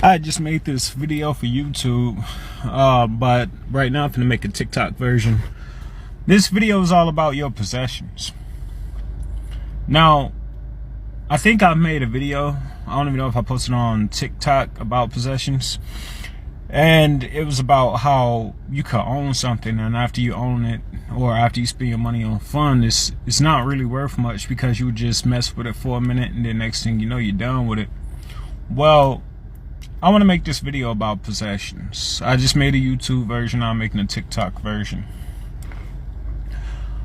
I just made this video for YouTube, but right now I'm gonna make a TikTok version. This video is all about your possessions. Now, I think I've made a video, I don't even know if I posted on TikTok, about possessions. And it was about how you could own something, and after you own it, or after you spend your money on fun, it's not really worth much because you would just mess with it for a minute and then next thing you know, you're done with it. Well, I want to make this video about possessions. I just made a YouTube version. I'm making a TikTok version.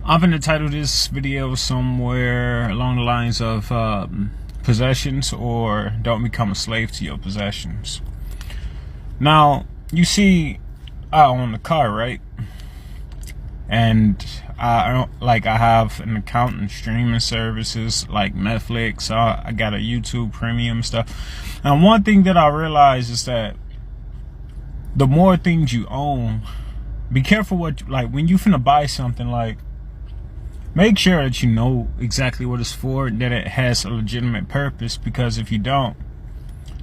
I'm going to title this video somewhere along the lines of possessions, or don't become a slave to your possessions. Now, you see, I own a car, right? And I have an account in streaming services like Netflix. I got a YouTube Premium stuff. And one thing that I realized is that the more things you own, be careful what, when you finna buy something, make sure that you know exactly what it's for, that it has a legitimate purpose, because if you don't,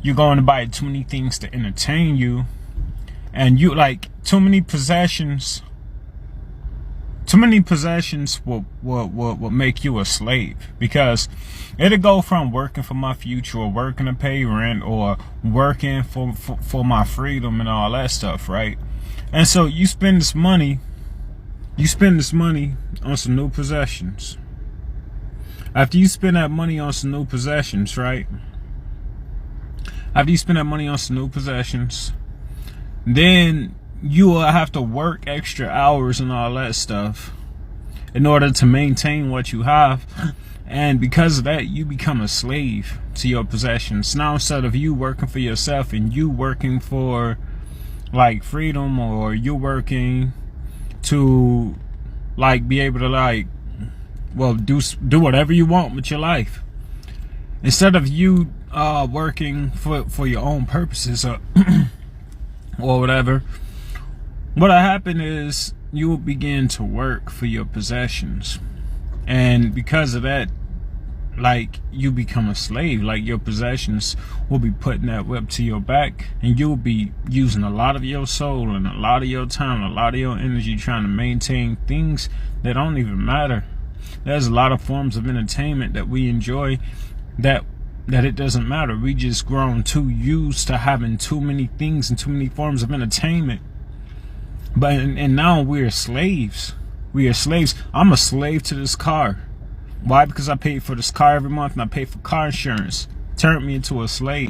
you're going to buy too many things to entertain you, and too many possessions will make you a slave, because it'll go from working for my future, or working to pay rent, or working for my freedom and all that stuff, right? And so you spend this money on some new possessions. After you spend that money on some new possessions, right? After you spend that money on some new possessions, then you will have to work extra hours and all that stuff in order to maintain what you have. And because of that, you become a slave to your possessions. Now, instead of you working for yourself and you working for freedom, or you working to be able to do whatever you want with your life, instead of you working for your own purposes, or or whatever, what'll happen is you will begin to work for your possessions. And because of that, you become a slave. Your possessions will be putting that whip to your back, and you'll be using a lot of your soul and a lot of your time, a lot of your energy trying to maintain things that don't even matter. There's a lot of forms of entertainment that we enjoy that it doesn't matter. We just grown too used to having too many things and too many forms of entertainment. And now we're slaves. We are slaves. I'm a slave to this car. Why? Because I pay for this car every month, and I pay for car insurance. Turned me into a slave.